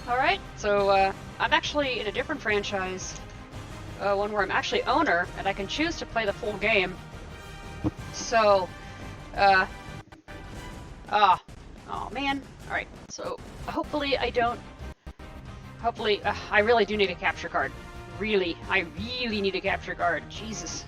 Alright, so I'm actually in a different franchise. One where I'm actually owner, and I can choose to play the full game. So, oh man. Alright, so hopefully I don't... Hopefully, I really do need a capture card. I really need a capture card. Jesus.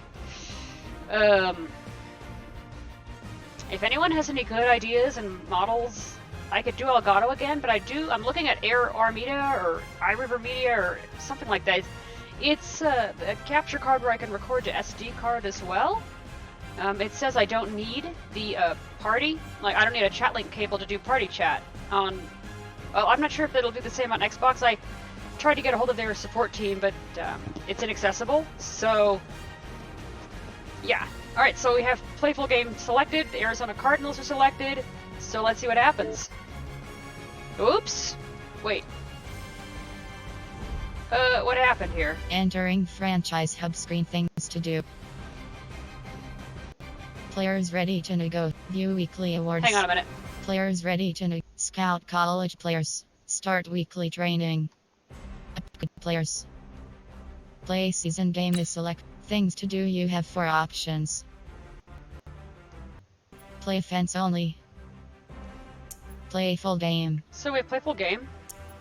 If anyone has any good ideas and models, I could do Elgato again, but I'm looking at Air Media or iRiver Media or something like that. It's a capture card where I can record to SD card as well. It says I don't need the party, like I don't need a chat link cable to do party chat on. Well, I'm not sure if it'll do the same on Xbox. I tried to get a hold of their support team, but it's inaccessible. So, yeah. All right, so we have playful game selected. The Arizona Cardinals are selected. So let's see what happens. Oops. Wait. What happened here? Entering franchise hub screen, things to do. Players ready to go. View weekly awards. Hang on a minute. Players ready to scout college players. Start weekly training. Upgrade players. Play season game is select. Things to do, you have 4 options. Play offense only. Play full game. So we play full game?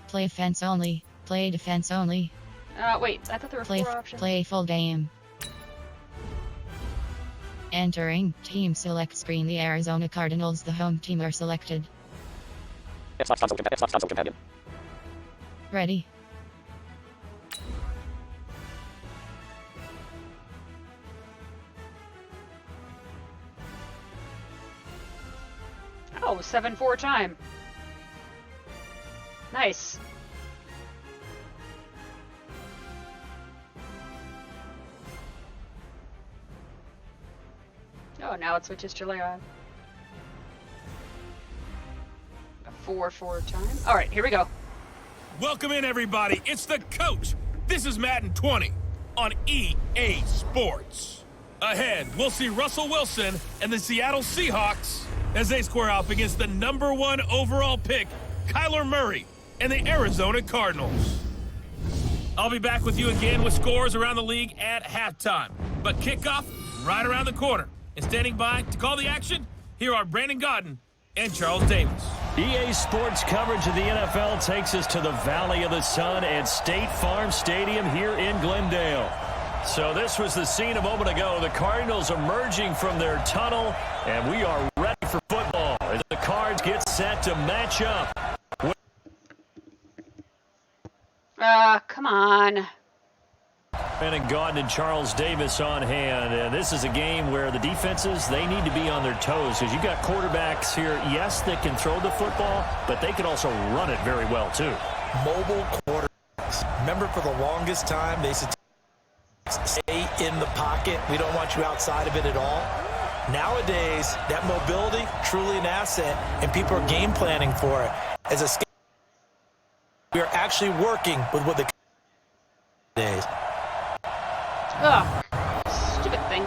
Play offense only. Play defense only. Wait, I thought there were 4 options. Play full game. Entering team select screen. The Arizona Cardinals, the home team, are selected. Xbox console companion. Ready. Oh, 7-4 time. Nice. Oh, now it switches to layout. A 4-4 time. All right, here we go. Welcome in, everybody. It's the coach. This is Madden 20 on EA Sports. Ahead, we'll see Russell Wilson and the Seattle Seahawks as they square off against the #1 overall pick, Kyler Murray, and the Arizona Cardinals. I'll be back with you again with scores around the league at halftime. But kickoff right around the corner. And standing by to call the action, here are Brandon Godden and Charles Davis. EA Sports coverage of the NFL takes us to the Valley of the Sun at State Farm Stadium here in Glendale. So this was the scene a moment ago. The Cardinals emerging from their tunnel, and we are ready for football as the Cards get set to match up. Come on. Brandon Gaudin and Charles Davis on hand, and this is a game where the defenses, they need to be on their toes, because you've got quarterbacks here, yes, that can throw the football, but they can also run it very well too. Mobile quarterbacks. Remember, for the longest time, they said stay in the pocket. We don't want you outside of it at all. Nowadays, that mobility, truly an asset, and people are game planning for it. As a we are actually working with what the days. Ugh, stupid thing.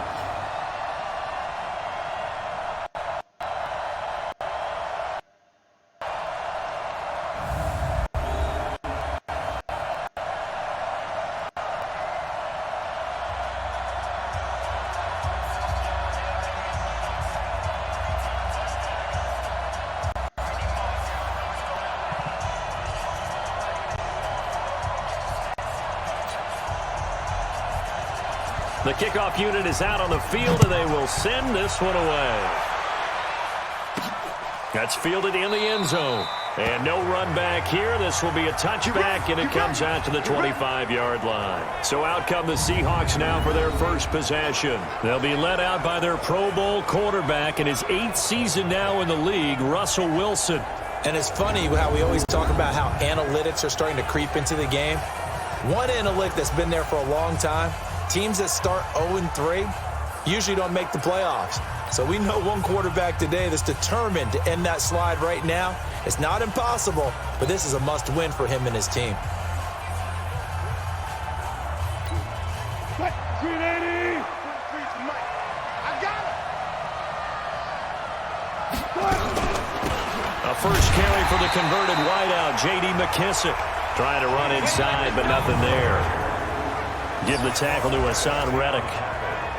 The kickoff unit is out on the field, and they will send this one away. That's fielded in the end zone. And no run back here. This will be a touchback, and it comes out to the 25-yard line. So out come the Seahawks now for their first possession. They'll be led out by their Pro Bowl quarterback in his 8th season now in the league, Russell Wilson. And it's funny how we always talk about how analytics are starting to creep into the game. One analytic that's been there for a long time, teams that start 0-3 usually don't make the playoffs. So we know one quarterback today that's determined to end that slide right now. It's not impossible, but this is a must-win for him and his team. A first carry for the converted wideout, J.D. McKissick. Trying to run inside, but nothing there. Give the tackle to Hassan Reddick.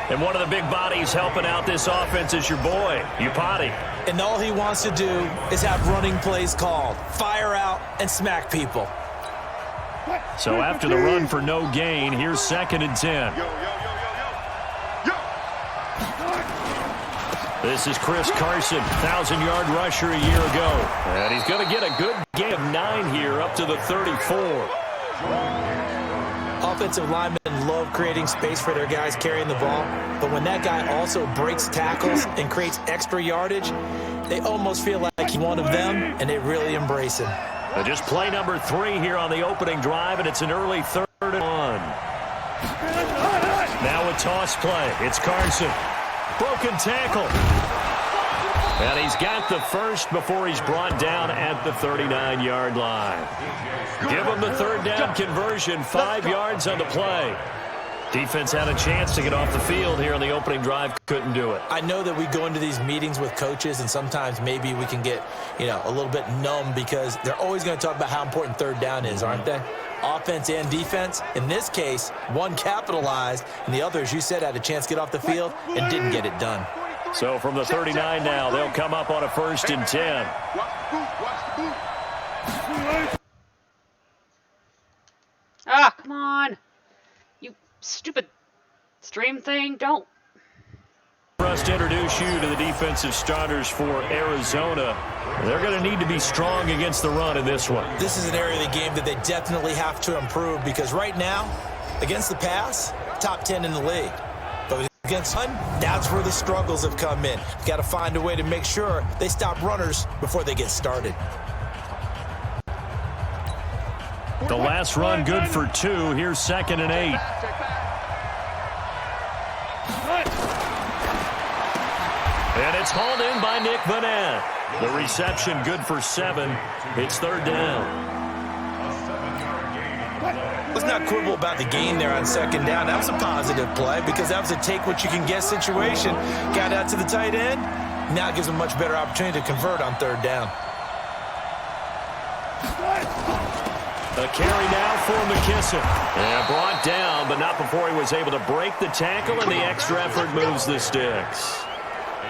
And one of the big bodies helping out this offense is your boy, Upati. And all he wants to do is have running plays called. Fire out and smack people. So after the run for no gain, here's 2nd and 10. This is Chris Carson, 1,000-yard rusher a year ago. And he's going to get a good gain of 9 here up to the 34. Offensive linemen love creating space for their guys carrying the ball, but when that guy also breaks tackles and creates extra yardage, they almost feel like he's one of them, and they really embrace him. Just play number 3 here on the opening drive, and it's an early 3rd and 1. Now a toss play. It's Carson. Broken tackle. And he's got the first before he's brought down at the 39-yard line. Give him the 3rd down conversion, 5 yards on the play. Defense had a chance to get off the field here on the opening drive, couldn't do it. I know that we go into these meetings with coaches, and sometimes maybe we can get, a little bit numb because they're always going to talk about how important 3rd down is, aren't they? Offense and defense. In this case, one capitalized, and the other, as you said, had a chance to get off the field and didn't get it done. So from the 39 now, they'll come up on a 1st and 10. Ah, come on. You stupid stream thing. Don't. For us to introduce you to the defensive starters for Arizona. They're going to need to be strong against the run in this one. This is an area of the game that they definitely have to improve because right now, against the pass, top 10 in the league. But against run, that's where the struggles have come in. You've got to find a way to make sure they stop runners before they get started. The last run good for 2. Here's 2nd and 8. And it's hauled in by Nick Vanette. The reception good for 7. It's 3rd down. Let's not quibble about the gain there on 2nd down. That was a positive play because that was a take-what-you-can-get situation. Got out to the tight end. Now it gives them a much better opportunity to convert on 3rd down. A carry now for McKissick. And brought down, but not before he was able to break the tackle, and the extra effort moves the sticks.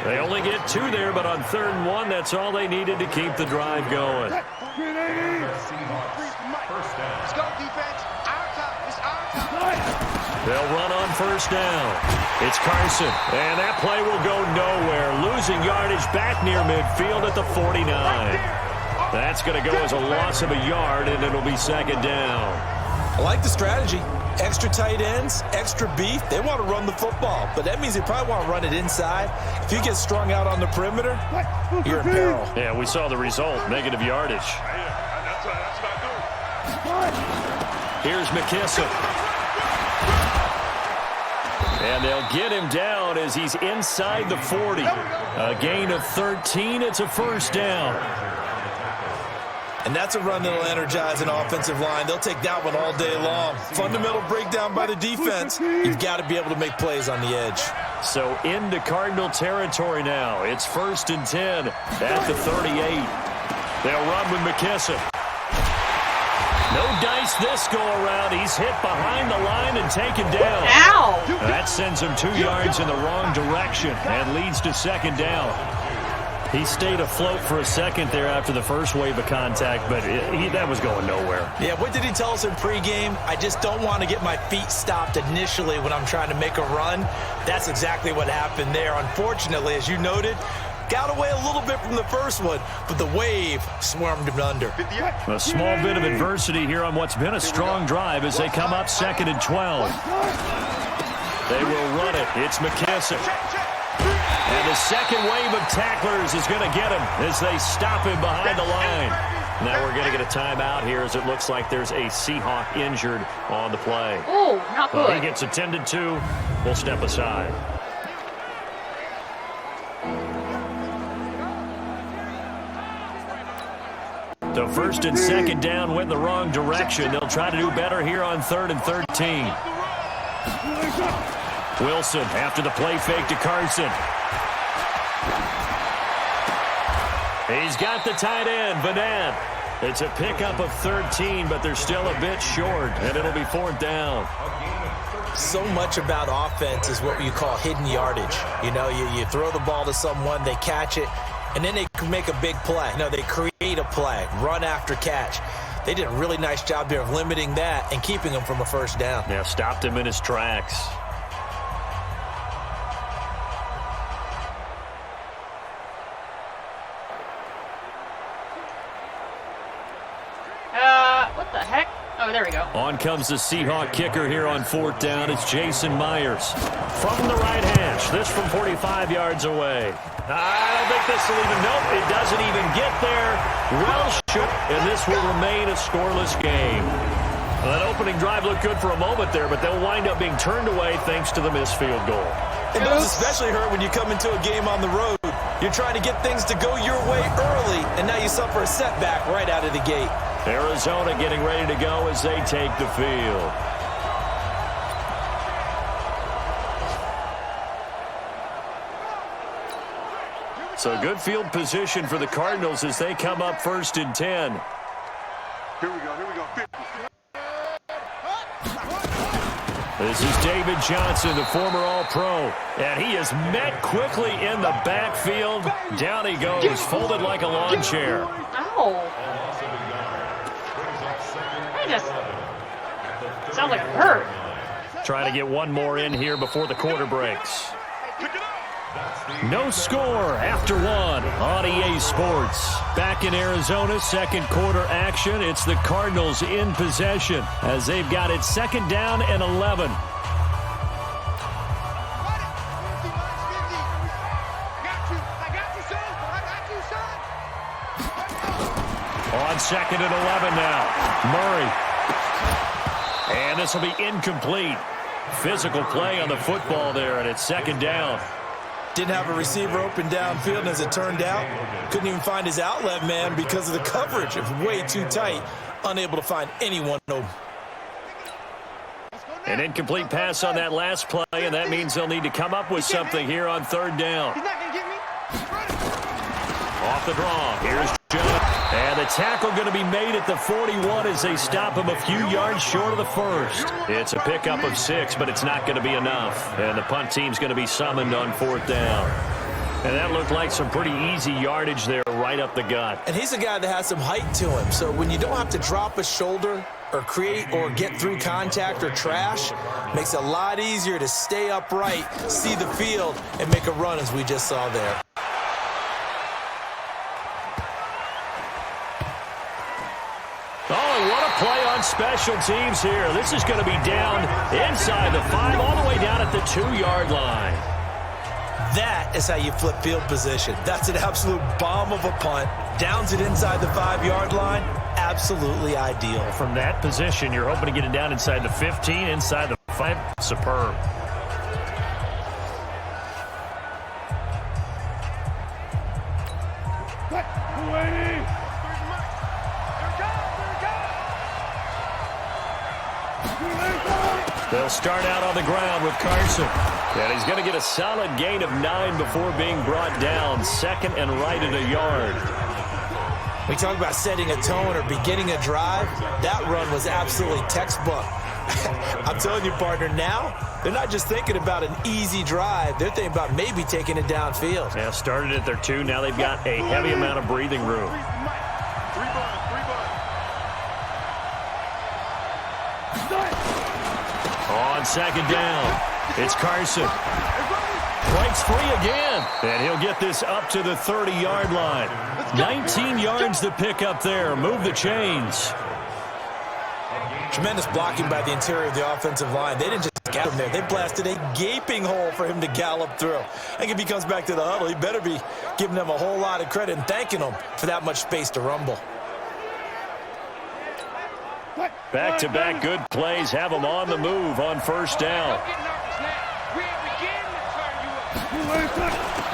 They only get 2 there, but on 3rd and 1, that's all they needed to keep the drive going. Let's go, defense. They'll run on 1st down. It's Carson, and that play will go nowhere. Losing yardage back near midfield at the 49. That's going to go as a loss of a yard, and it'll be 2nd down. I like the strategy. Extra tight ends, extra beef. They want to run the football, but that means they probably want to run it inside. If you get strung out on the perimeter, you're in peril. Yeah, we saw the result, negative yardage. Here's McKissick. And they'll get him down as he's inside the 40. A gain of 13. It's a 1st down. And that's a run that'll energize an offensive line. They'll take that one all day long. Fundamental breakdown by the defense. You've got to be able to make plays on the edge. So into Cardinal territory now. It's 1st and 10 at the 38. They'll run with McKissick. No dice this go around. He's hit behind the line and taken down. Ow! That sends him 2 yards in the wrong direction and leads to 2nd down. He stayed afloat for a second there after the first wave of contact, but that was going nowhere. Yeah, what did he tell us in pregame? I just don't want to get my feet stopped initially when I'm trying to make a run. That's exactly what happened there. Unfortunately, as you noted, got away a little bit from the first one, but the wave swarmed him under. A small bit of adversity here on what's been a strong drive as they come up 2nd and 12. They will run it. It's McKissick. And the second wave of tacklers is going to get him as they stop him behind the line. Now we're going to get a timeout here as it looks like there's a Seahawk injured on the play. Oh, not good. Well, he gets attended to. We'll step aside. So 1st and 2nd down went in the wrong direction. They'll try to do better here on 3rd and 13. Wilson after the play fake to Carson. He's got the tight end, Vanette. It's a pickup of 13, but they're still a bit short, and it'll be 4th down. So much about offense is what you call hidden yardage. You know, you throw the ball to someone, they catch it, and then they can make a big play. You know, they create a play, run after catch. They did a really nice job there of limiting that and keeping him from a 1st down. Yeah, stopped him in his tracks. What the heck? Oh, there we go. On comes the Seahawk kicker here on 4th down. It's Jason Myers from the right hash. This from 45 yards away. I don't think this will even, nope, it doesn't even get there. Well shook, and this will remain a scoreless game. Well, that opening drive looked good for a moment there, but they'll wind up being turned away thanks to the missed field goal. It does especially hurt when you come into a game on the road. You're trying to get things to go your way early, and now you suffer a setback right out of the gate. Arizona getting ready to go as they take the field. So good field position for the Cardinals as they come up 1st and 10. Here we go. This is David Johnson, the former All-Pro, and he is met quickly in the backfield. Down he goes, folded like a lawn chair. Ow. That just sounds like it hurt. Trying to get one more in here before the quarter breaks. No score after 1 on EA Sports. Back in Arizona, 2nd quarter action. It's the Cardinals in possession as they've got it 2nd down and 11. On 2nd and 11 now. Murray. And this will be incomplete. Physical play on the football there, and it's 2nd down. Didn't have a receiver open downfield, and as it turned out, couldn't even find his outlet man because of the coverage. It was way too tight, unable to find anyone open. An incomplete pass on that last play, and that means they'll need to come up with something here on 3rd down. Off the draw. Here's Jones. And the tackle going to be made at the 41 as they stop him a few yards short of the 1st. It's a pickup of 6, but it's not going to be enough. And the punt team's going to be summoned on 4th down. And that looked like some pretty easy yardage there right up the gut. And he's a guy that has some height to him. So when you don't have to drop a shoulder or create or get through contact or trash, makes it a lot easier to stay upright, see the field, and make a run as we just saw there. Oh, what a play on special teams here. This is going to be down inside the 5, all the way down at the 2-yard line. That is how you flip field position. That's an absolute bomb of a punt. Downs it inside the 5-yard line. Absolutely ideal. From that position, you're hoping to get it down inside the 15, inside the 5. Superb. They'll start out on the ground with Carson. And he's going to get a solid gain of 9 before being brought down. 2nd and right at a yard. We talk about setting a tone or beginning a drive. That run was absolutely textbook. I'm telling you, partner, now they're not just thinking about an easy drive. They're thinking about maybe taking it downfield. Yeah, started at their 2. Now they've got a heavy amount of breathing room. On 2nd down, it's Carson. Breaks free again, and he'll get this up to the 30-yard line. 19 yards to pick up there. Move the chains. Tremendous blocking by the interior of the offensive line. They didn't just get him there. They blasted a gaping hole for him to gallop through. I think if he comes back to the huddle, he better be giving them a whole lot of credit and thanking them for that much space to rumble. Back-to-back good plays have them on the move on 1st down.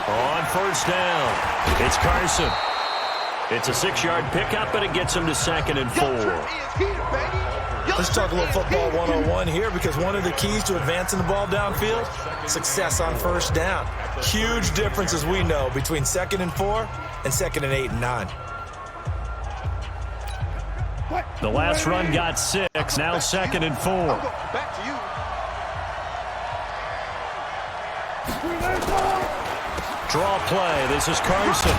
On 1st down, it's Carson. It's a 6-yard pickup, but it gets him to 2nd and 4. Let's talk a little football 101 here, because one of the keys to advancing the ball downfield, success on first down. Huge difference, as we know, between 2nd and 4 and 2nd and 8 and 9. The last run got 6, now 2nd and 4. Back to you. Draw play. This is Carson.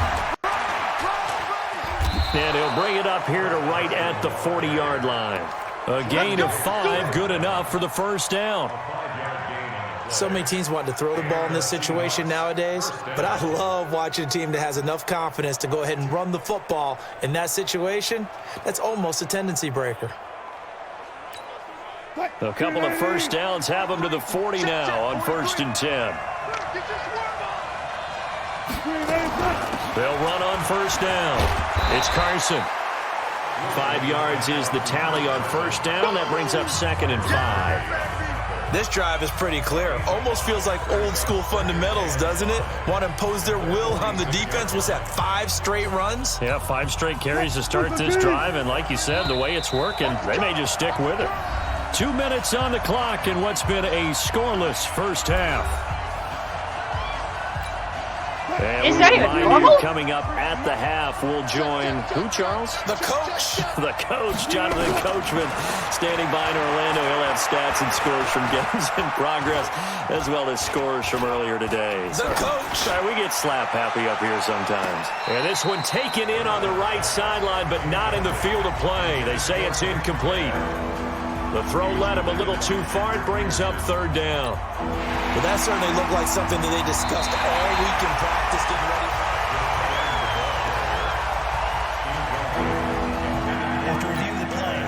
And he'll bring it up here to right at the 40-yard line. A gain of 5, good enough for the first down. So many teams want to throw the ball in this situation nowadays, but I love watching a team that has enough confidence to go ahead and run the football in that situation. That's almost a tendency breaker. A couple of first downs have them to the 40 now on 1st and 10. They'll run on first down. It's Carson. 5 yards is the tally on first down. That brings up 2nd and 5. This drive is pretty clear. Almost feels like old school fundamentals, doesn't it? Want to impose their will on the defense. Was that 5 straight runs? Yeah, 5 straight carries to start this drive. And like you said, the way it's working, they may just stick with it. 2 minutes on the clock in what's been a scoreless first half. And Is that even normal? Coming up at the half, we'll join who, Charles? The coach. The coach, Jonathan Coachman, standing by in Orlando. He'll have stats and scores from games in progress, as well as scores from earlier today. The coach. Sorry, we get slap happy up here sometimes. And this one taken in on the right sideline, but not in the field of play. They say it's incomplete. The throw led him a little too far. It brings up 3rd down. Well, that certainly looked like something that they discussed all week in practice, getting ready. After review of the play,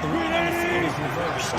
the ruling on the field is reversed.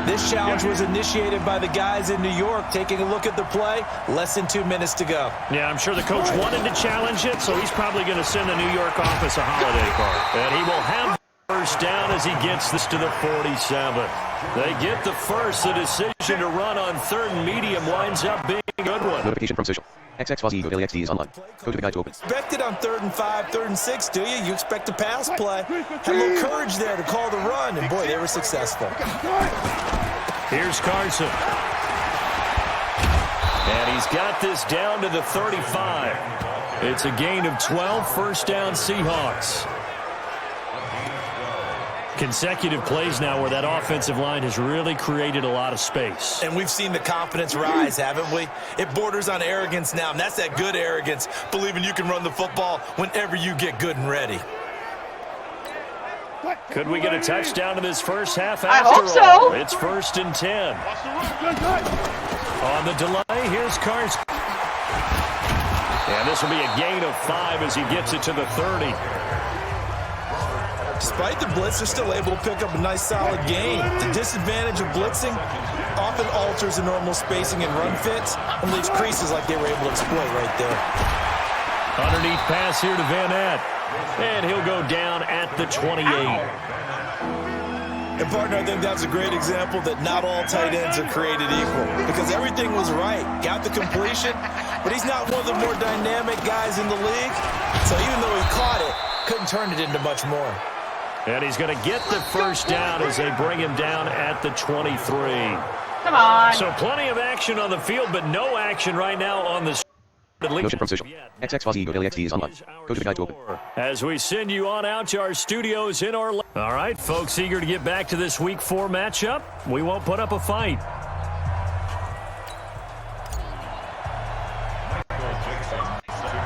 This challenge was initiated by the guys in New York. Taking a look at the play, less than 2 minutes to go. Yeah, I'm sure the coach wanted to challenge it, so he's probably going to send the New York office a holiday card. And he will have first down as he gets this to the 47. They get the first. The decision to run on 3rd and medium winds up being a good one. Notification from social. XXYZ is online. Go to the guide to open. Expect it on 3rd and 5, 3rd and 6, do you? You expect a pass play. Had a little courage there to call the run, and boy, they were successful. Here's Carson. And he's got this down to the 35. It's a gain of 12, first down Seahawks. Consecutive plays now where that offensive line has really created a lot of space. And we've seen the confidence rise, haven't we? It borders on arrogance now, and that's that good arrogance, believing you can run the football whenever you get good and ready. Could we get a touchdown in this first half? I hope so. It's 1st and 10. On the delay, here's Carson. And this will be a gain of 5 as he gets it to the 30. Despite the blitz, they're still able to pick up a nice solid gain. The disadvantage of blitzing often alters the normal spacing and run fits and leaves creases like they were able to exploit right there. Underneath pass here to Van Ness. And he'll go down at the 28. And partner, I think that's a great example that not all tight ends are created equal, because everything was right. Got the completion, but he's not one of the more dynamic guys in the league. So even though he caught it, couldn't turn it into much more. And he's going to get the first down as they bring him down at the 23. Come on. So plenty of action on the field, but no action right now on the Notion from social. XXYZ is online. Go to the guide to open. as we send you on out to our studios in Orlando. All right, folks, eager to get back to this Week 4 matchup. We won't put up a fight.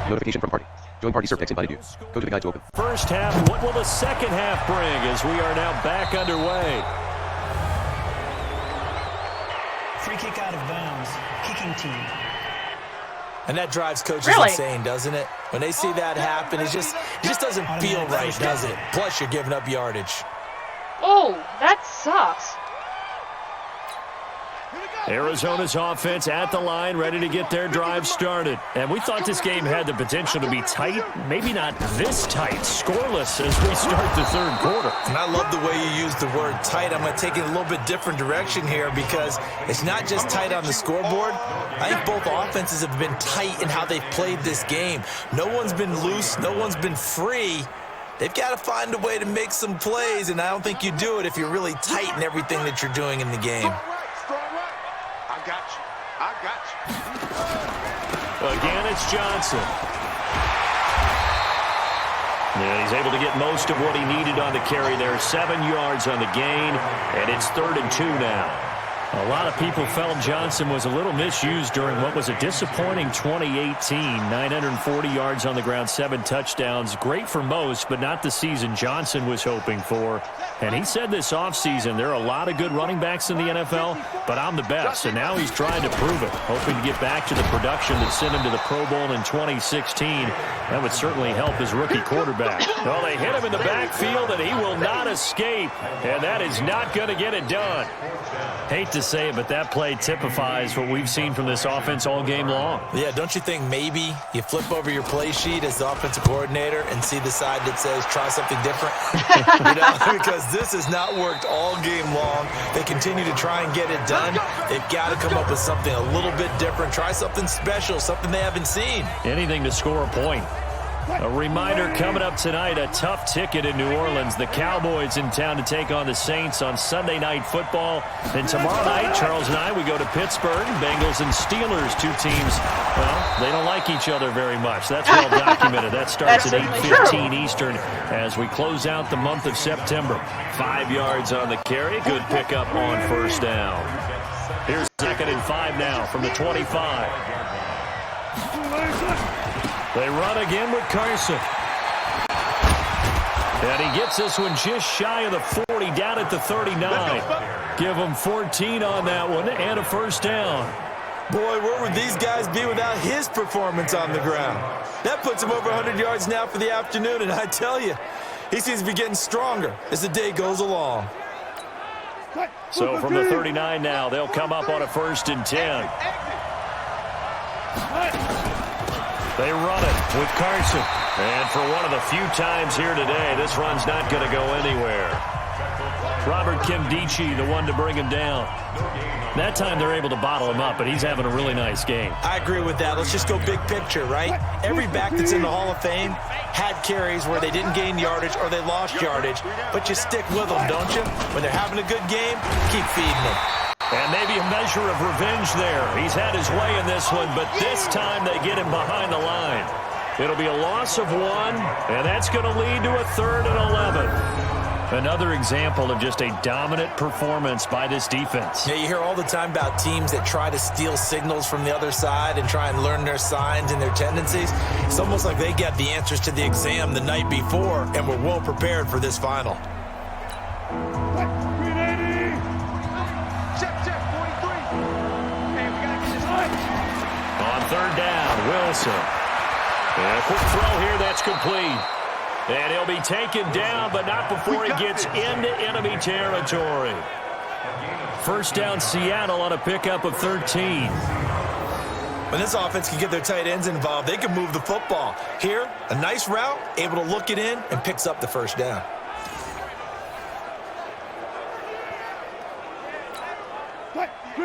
Notification from party. Join party serve text invited you. Go to the guide to open. First half, what will the second half bring as we are now back underway? Free kick out of bounds. Kicking team. And that drives coaches Really? insane, doesn't it? When they see that happen, it just doesn't feel right, does it? Plus, you're giving up yardage. Oh, that sucks. Arizona's offense at the line, ready to get their drive started. And we thought this game had the potential to be tight, maybe not this tight, scoreless as we start the third quarter. And I love the way you use the word tight. I'm going to take it a little bit different direction here because it's not just tight on the scoreboard. I think both offenses have been tight in how they've played this game. No one's been loose. No one's been free. They've got to find a way to make some plays, and I don't think you do it if you're really tight in everything that you're doing in the game. I got you. Again, it's Johnson. And he's able to get most of what he needed on the carry there. 7 yards on the gain, and it's 3rd and 2 now. A lot of people felt Johnson was a little misused during what was a disappointing 2018. 940 yards on the ground, 7 touchdowns. Great for most, but not the season Johnson was hoping for. And he said this offseason, there are a lot of good running backs in the NFL, but I'm the best. And now he's trying to prove it, hoping to get back to the production that sent him to the Pro Bowl in 2016. That would certainly help his rookie quarterback. Well, they hit him in the backfield, and he will not escape. And that is not going to get it done. Hate to say it, but that play typifies what we've seen from this offense all game long. Yeah, don't you think maybe you flip over your play sheet as the offensive coordinator and see the side that says try something different? Because this has not worked all game long. They continue to try and get it done. They've got to come up with something a little bit different. Try something special, something they haven't seen. Anything to score a point. A reminder coming up tonight, a tough ticket in New Orleans. The Cowboys in town to take on the Saints on Sunday Night Football. And tomorrow night, Charles and I, we go to Pittsburgh. Bengals and Steelers, 2 teams, well, they don't like each other very much. That's well documented. That starts at 8:15 Eastern as we close out the month of September. 5 yards on the carry. Good pickup on first down. Here's 2nd and 5 now from the 25. They run again with Carson. And he gets this one just shy of the 40, down at the 39. Give him 14 on that one and a first down. Boy, where would these guys be without his performance on the ground? That puts him over 100 yards now for the afternoon, and I tell you, he seems to be getting stronger as the day goes along. So from the 39 now, they'll come up on a 1st and 10. They run it with Carson. And for one of the few times here today, this run's not going to go anywhere. Robert Kimdichie, the one to bring him down. That time they're able to bottle him up, but he's having a really nice game. I agree with that. Let's just go big picture, right? Every back that's in the Hall of Fame had carries where they didn't gain yardage or they lost yardage, but you stick with them, don't you? When they're having a good game, keep feeding them. And maybe a measure of revenge there. He's had his way in this one, but this time they get him behind the line. It'll be a loss of 1, and that's going to lead to a 3rd and 11. Another example of just a dominant performance by this defense. Yeah, you hear all the time about teams that try to steal signals from the other side and try and learn their signs and their tendencies. It's almost like they got the answers to the exam the night before and were well prepared for this final. On 3rd down, Wilson. And a quick throw here, that's complete. And he'll be taken down, but not before he gets into enemy territory. 1st down, Seattle on a pickup of 13. When this offense can get their tight ends involved, they can move the football. Here, a nice route, able to look it in, and picks up the 1st down.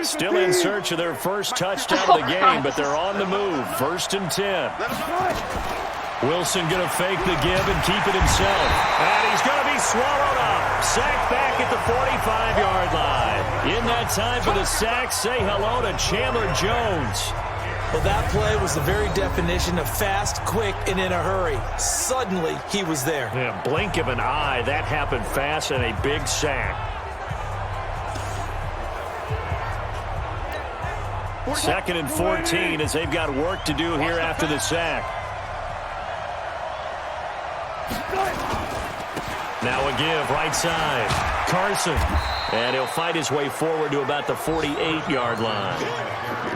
Still in search of their first touchdown of the game, but they're on the move. 1st and 10. Wilson going to fake the give and keep it himself. And he's going to be swallowed up. Sacked back at the 45-yard line. In that time for the sack, say hello to Chandler Jones. Well, that play was the very definition of fast, quick, and in a hurry. Suddenly, he was there. Yeah, blink of an eye. That happened fast and a big sack. 2nd and 14 as they've got work to do here after the sack. Now a give, right side. Carson. And he'll fight his way forward to about the 48-yard line.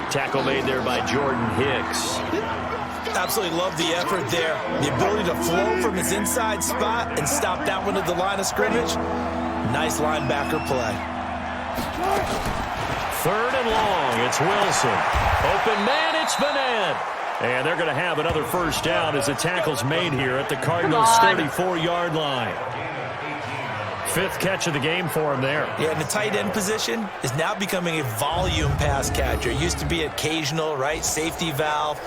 Tackle made there by Jordan Hicks. Absolutely love the effort there. The ability to flow from his inside spot and stop that one at the line of scrimmage. Nice linebacker play. 3rd and long. It's Wilson. Open man, it's Vanette. And they're going to have another first down as the tackle's made here at the Cardinals' 34-yard line. 5th catch of the game for him there. Yeah, and the tight end position is now becoming a volume pass catcher. It used to be occasional, right? Safety valve.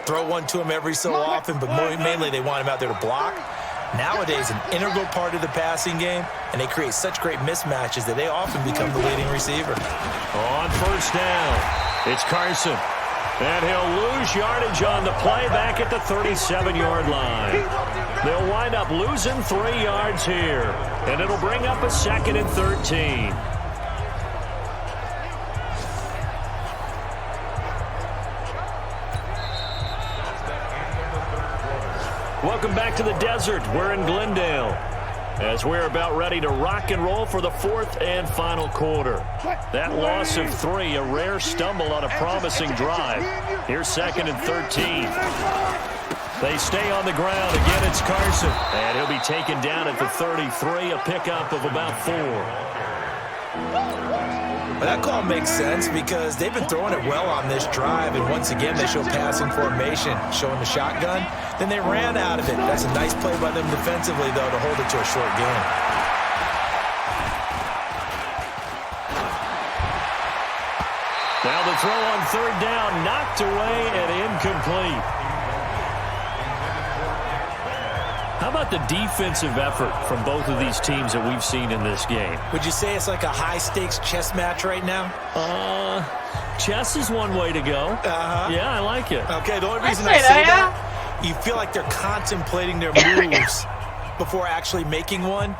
Throw one to him every so often, but mainly they want him out there to block. Nowadays, an integral part of the passing game, and they create such great mismatches that they often become the leading receiver. On first down, it's Carson. And he'll lose yardage on the play back at the 37-yard line. They'll wind up losing 3 yards here, and it'll bring up a 2nd and 13. Welcome back to the desert. We're in Glendale as we're about ready to rock and roll for the 4th and final quarter. That loss of 3, a rare stumble on a promising drive. Here's 2nd and 13. They stay on the ground. Again, it's Carson. And he'll be taken down at the 33, a pickup of about 4. Well, that call makes sense because they've been throwing it well on this drive, and once again they show passing formation, showing the shotgun. Then they ran out of it. That's a nice play by them defensively, though, to hold it to a short game. Now the throw on 3rd down, knocked away and incomplete. How about the defensive effort from both of these teams that we've seen in this game? Would you say it's like a high-stakes chess match right now? Chess is one way to go. Yeah, I like it. Okay, the only reason I say that, you feel like they're contemplating their moves before actually making one,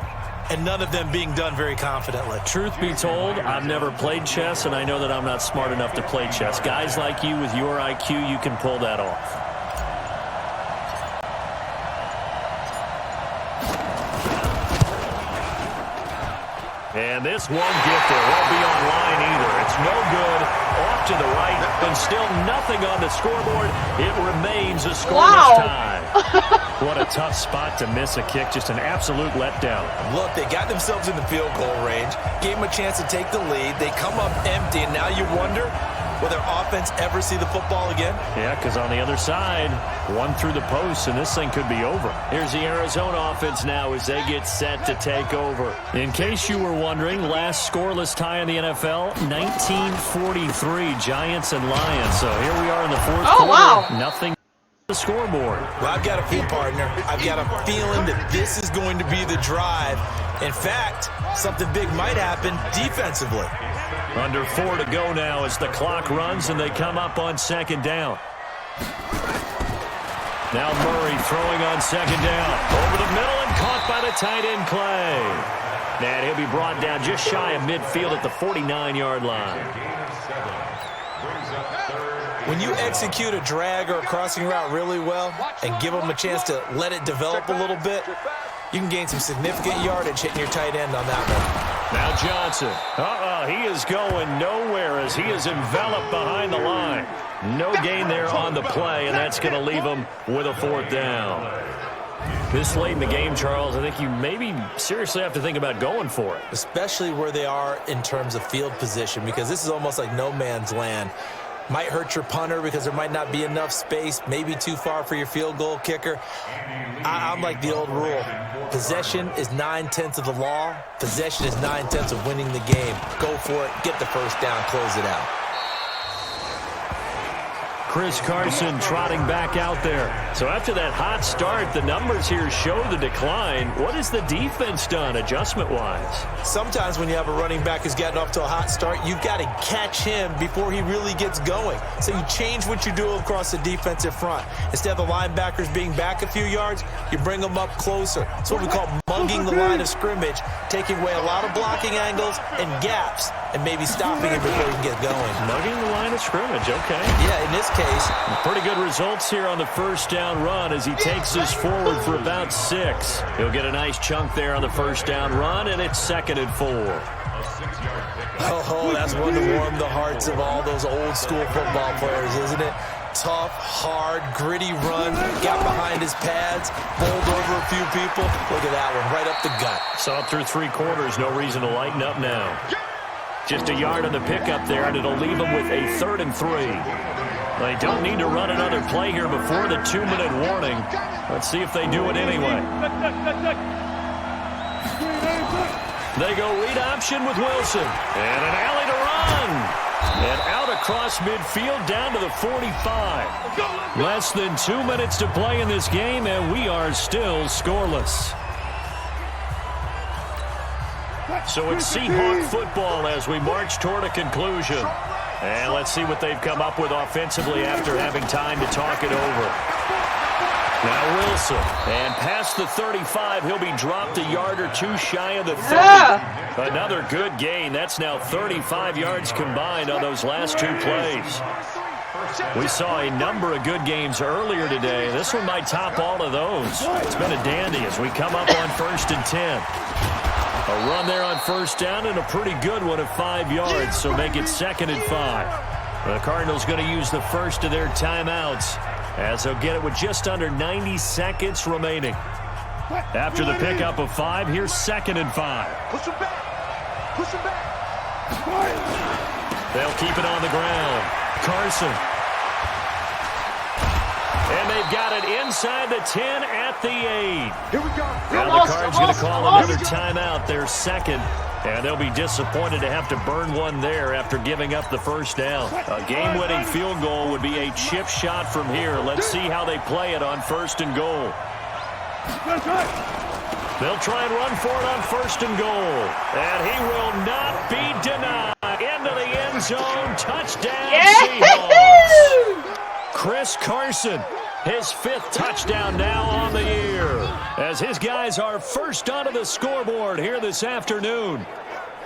and none of them being done very confidently. Truth be told, I've never played chess, and I know that I'm not smart enough to play chess. Guys like you with your IQ, you can pull that off. And this won't get there. Won't be online either. It's no good. Off to the right, and still nothing on the scoreboard. It remains a scoreless tie. What a tough spot to miss a kick. Just an absolute letdown. Look, they got themselves in the field goal range, gave them a chance to take the lead. They come up empty, and now you wonder, will their offense ever see the football again? Yeah, because on the other side, one through the post, and this thing could be over. Here's the Arizona offense now as they get set to take over. In case you were wondering, last scoreless tie in the NFL, 1943, Giants and Lions. So here we are in the 4th quarter. Wow. Nothing on the scoreboard. Well, I've got a feel, partner. I've got a feeling that this is going to be the drive. In fact, something big might happen defensively. Under 4 to go now as the clock runs and they come up on 2nd down. Now Murray throwing on 2nd down. Over the middle and caught by the tight end Clay. And he'll be brought down just shy of midfield at the 49-yard line. When you execute a drag or a crossing route really well and give them a chance to let it develop a little bit, you can gain some significant yardage hitting your tight end on that one. Now Johnson. He is going nowhere as he is enveloped behind the line. No gain there on the play, and that's going to leave him with a 4th down. This late in the game, Charles, I think you maybe seriously have to think about going for it. Especially where they are in terms of field position, because this is almost like no man's land. Might hurt your punter because there might not be enough space, maybe too far for your field goal kicker. I'm like the old rule. Possession is 9/10 of the law. Possession is 9/10 of winning the game. Go for it, get the first down, close it out. Chris Carson trotting back out there. So after that hot start, the numbers here show the decline. What has the defense done adjustment-wise? Sometimes when you have a running back who's getting off to a hot start, you've got to catch him before he really gets going. So you change what you do across the defensive front. Instead of the linebackers being back a few yards, you bring them up closer. It's what we call mugging the line of scrimmage, taking away a lot of blocking angles and gaps, and maybe stopping him before he can get going. Mugging the line of scrimmage, okay. Yeah, in this case. Pretty good results here on the first down run as he takes us forward for about 6. He'll get a nice chunk there on the first down run, and it's 2nd and 4. Oh, that's one to warm the hearts of all those old school football players, isn't it? Tough, hard, gritty run, got behind his pads, bowled over a few people. Look at that one, right up the gut. Saw it through 3 quarters, no reason to lighten up now. Just a yard on the pickup there, and it'll leave them with a 3rd and 3. They don't need to run another play here before the 2-minute warning. Let's see if they do it anyway. They go read option with Wilson. And an alley to run. And out across midfield down to the 45. Less than 2 minutes to play in this game, and we are still scoreless. So it's Seahawk football as we march toward a conclusion. And let's see what they've come up with offensively after having time to talk it over. Now Wilson. And past the 35, he'll be dropped a yard or two shy of the 30. Another good gain. That's now 35 yards combined on those last 2 plays. We saw a number of good games earlier today. This one might top all of those. It's been a dandy as we come up on 1st and 10. A run there on 1st down and a pretty good one of 5 yards, so make it 2nd and 5. The Cardinals going to use the first of their timeouts as they'll get it with just under 90 seconds remaining. After the pickup of 5, here's 2nd and 5. Push him back. Push him back. They'll keep it on the ground. Carson. And they've got it inside the 10 at the 8. Here we go. Now the Cards going to call another timeout, their 2nd. And they'll be disappointed to have to burn one there after giving up the 1st down. A game-winning field goal would be a chip shot from here. Let's see how they play it on 1st and goal. They'll try and run for it on 1st and goal. And he will not be denied. Into the end zone. Touchdown, Seahawks. Chris Carson, his 5th touchdown now on the year, as his guys are first onto the scoreboard here this afternoon.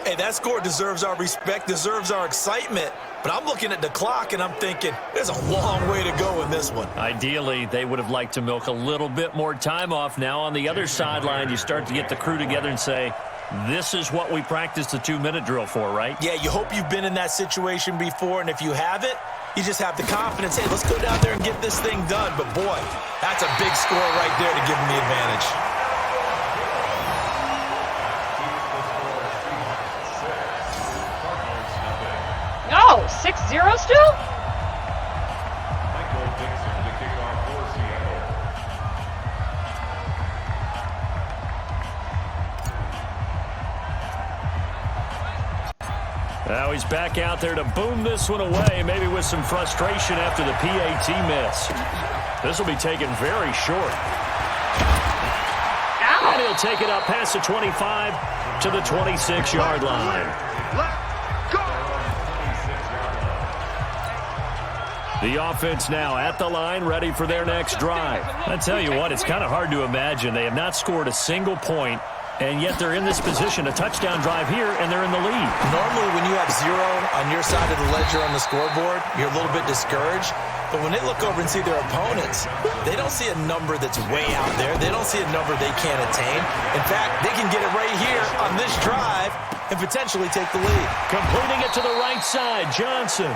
Hey, that score deserves our respect, deserves our excitement. But I'm looking at the clock, and I'm thinking there's a long way to go in this one. Ideally, they would have liked to milk a little bit more time off. Now on the other sideline, you start to get the crew together and say, this is what we practiced the 2-minute drill for, right? Yeah, you hope you've been in that situation before, and if you haven't, you just have the confidence, hey, let's go down there and get this thing done. But, boy, that's a big score right there to give them the advantage. No, 6-0 still? Now he's back out there to boom this one away, maybe with some frustration after the PAT miss. This will be taken very short. Ow. And he'll take it up past the 25 to the 26-yard line. The offense now at the line, ready for their next drive. I tell you what, it's kind of hard to imagine. They have not scored a single point, and yet they're in this position, a touchdown drive here, and they're in the lead. Normally, when you have 0 on your side of the ledger on the scoreboard, you're a little bit discouraged. But when they look over and see their opponents, they don't see a number that's way out there. They don't see a number they can't attain. In fact, they can get it right here on this drive and potentially take the lead. Completing it to the right side, Johnson.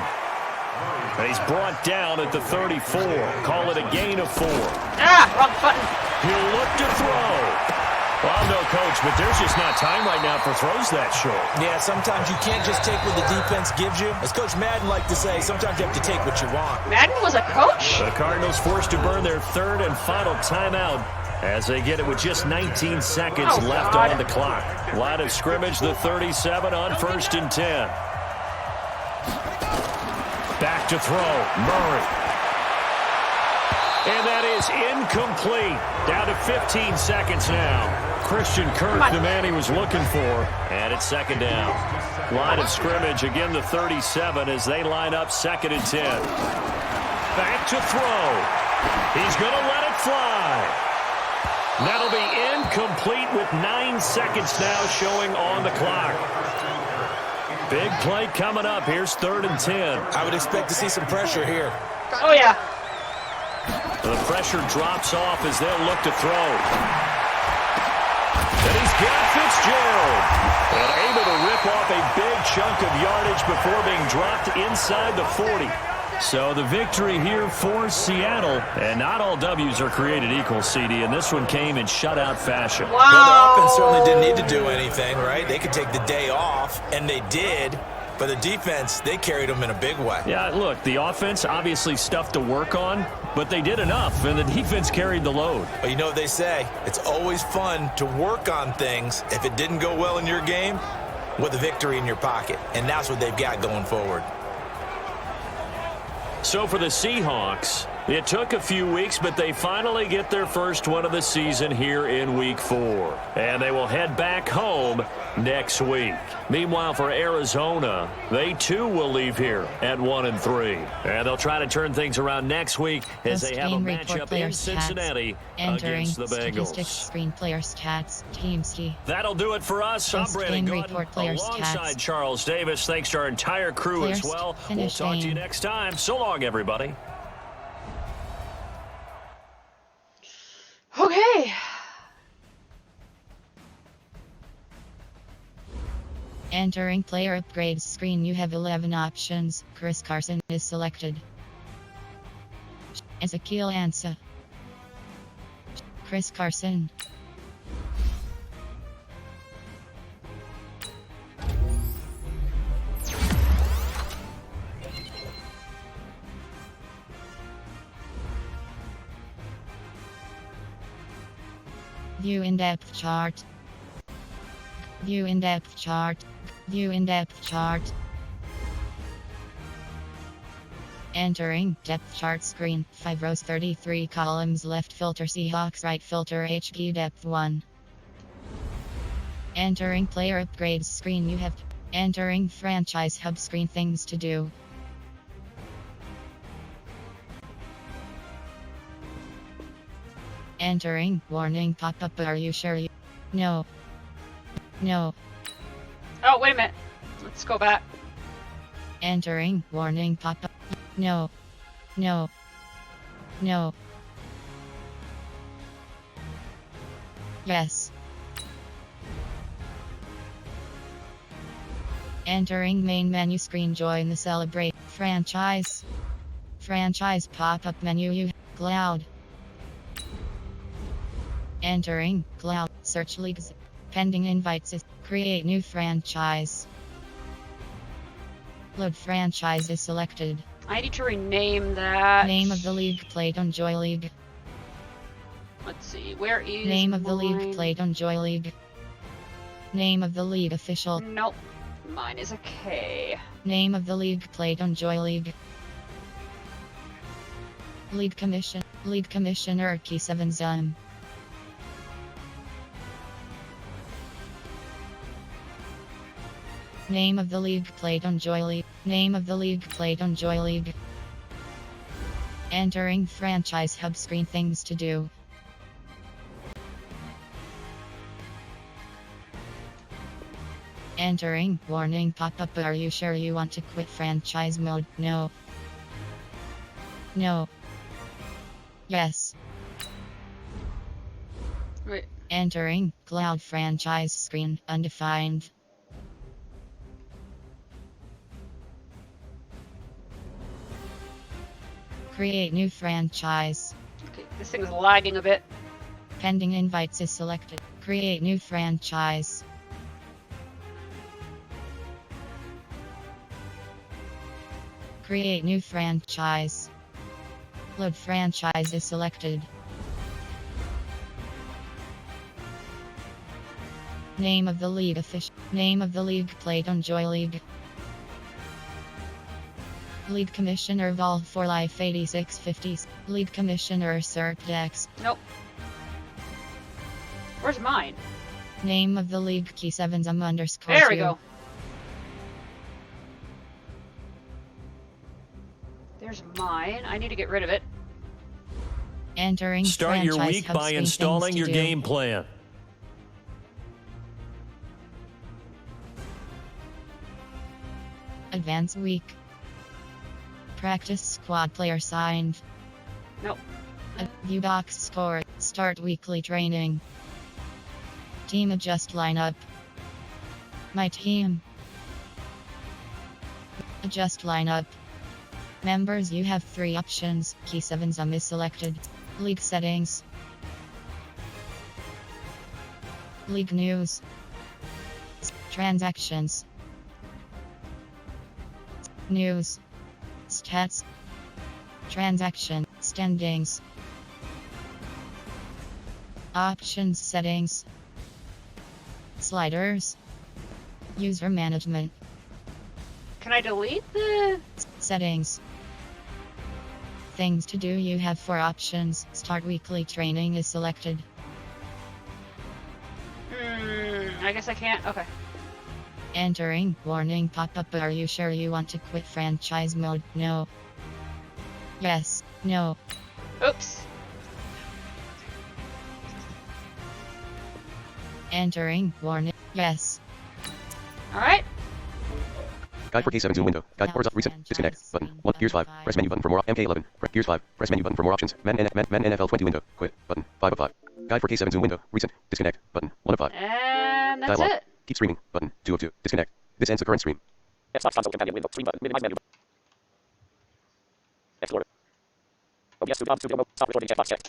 And he's brought down at the 34. Call it a gain of 4. Wrong button. He'll look to throw. Well, no, Coach, but there's just not time right now for throws that short. Yeah, sometimes you can't just take what the defense gives you. As Coach Madden liked to say, sometimes you have to take what you want. Madden was a coach? The Cardinals forced to burn their 3rd and final timeout as they get it with just 19 seconds left on the clock. Line of scrimmage, the 37 on 1st and 10. Back to throw, Murray. And that is incomplete. Down to 15 seconds now. Christian Kirk, the man he was looking for. And it's 2nd down. Line of scrimmage, again the 37 as they line up 2nd and 10. Back to throw. He's going to let it fly. That'll be incomplete with 9 seconds now showing on the clock. Big play coming up. Here's 3rd and 10. I would expect to see some pressure here. Oh, yeah. The pressure drops off as they'll look to throw. And he's got Fitzgerald. And able to rip off a big chunk of yardage before being dropped inside the 40. So the victory here for Seattle. And not all W's are created equal, CD. And this one came in shutout fashion. Wow. Well, the offense certainly didn't need to do anything, right? They could could take the day off, and they did. But the defense, they carried them in a big way. Yeah, look, the offense, obviously stuff to work on, but they did enough, and the defense carried the load. But you know what they say, it's always fun to work on things if it didn't go well in your game with a victory in your pocket. And that's what they've got going forward. So for the Seahawks, it took a few weeks, but they finally get their first one of the season here in Week 4. And they will head back home next week. Meanwhile, for Arizona, they too will leave here at 1-3. And they'll try to turn things around next week as they have a matchup in Cincinnati against the Bengals. Screen player stats, team ski. That'll do it for us. I'm Brandon Gordon alongside stats. Charles Davis. Thanks to our entire crew as well. We'll talk to you next time. So long, everybody. Okay. Entering player upgrades screen, you have 11 options. Chris Carson is selected. Ezekiel Ansah. Chris Carson. View in-depth chart. View in-depth chart. View in-depth chart. Entering depth chart screen. 5 rows, 33 columns. Left filter Seahawks, right filter HQ depth 1. Entering player upgrades screen, you have entering franchise hub screen, things to do. Entering warning pop-up, are you sure you? No. No. Oh, wait a minute. Let's go back. Entering warning pop-up. No. No. No. Yes. Entering main menu screen, join the celebrate franchise. Franchise pop-up menu, you cloud. Entering cloud search leagues. Pending invites is create new franchise. Load franchise is selected. I need to rename that. Name of the league played on Joy League. Let's see. Where is Name of the mine? league played on Joy League. Name of the league official. Nope. Mine is a K. Name of the league played on Joy League. League commission. League commissioner key 7 Zum. Name of the league played on Joy League. Name of the league played on Joy League. Entering franchise hub screen, things to do. Entering warning pop-up, are you sure you want to quit franchise mode? No. No. Yes. Wait. Entering cloud franchise screen, undefined. Create new franchise. Okay, this thing's lagging a bit. Pending invites is selected. Create new franchise. Create new franchise. Load franchise is selected. Name of the league official. Name of the league played on Joy League. League Commissioner Vol for Life 8650s. League Commissioner Cert Dex. Nope. Where's mine? Name of the league key 7 Zum underscore There we 2. go. There's mine. I need to get rid of it. Entering Start your franchise week hub by screen, installing things your to do. game plan. Advance week. Practice squad player signed. Nope. View box score. Start weekly training. Team adjust lineup. My team. Adjust lineup. Members, you have 3 options. Key 7 Zum is selected. League settings. League news. Transactions. News. Stats. Transaction. Standings. Options settings. Sliders. User management. Can I delete the... Settings. Things to do. You have 4 options. Start weekly training is selected. I guess I can't. Okay. Entering. Warning pop-up. Are you sure you want to quit franchise mode? No. Yes. No. Oops. Entering. Warning. Yes. Alright. Guide for K7 zoom window. Guide horizontal reset. Disconnect button. 1 Gears 5. Press menu button for more. MK11. Press Gears 5. Press menu button for more options. Madden NFL 20 window. Quit button. 5 of 5. Guide for K7 zoom window. Reset. Disconnect button. 1 of 5. And that's Dialogue. it. Keep streaming button. 2 of 2. Disconnect. This ends the current stream. Xbox console companion window. Stream button. Minimize menu. Explorer. OBS to stop recording. Xbox check.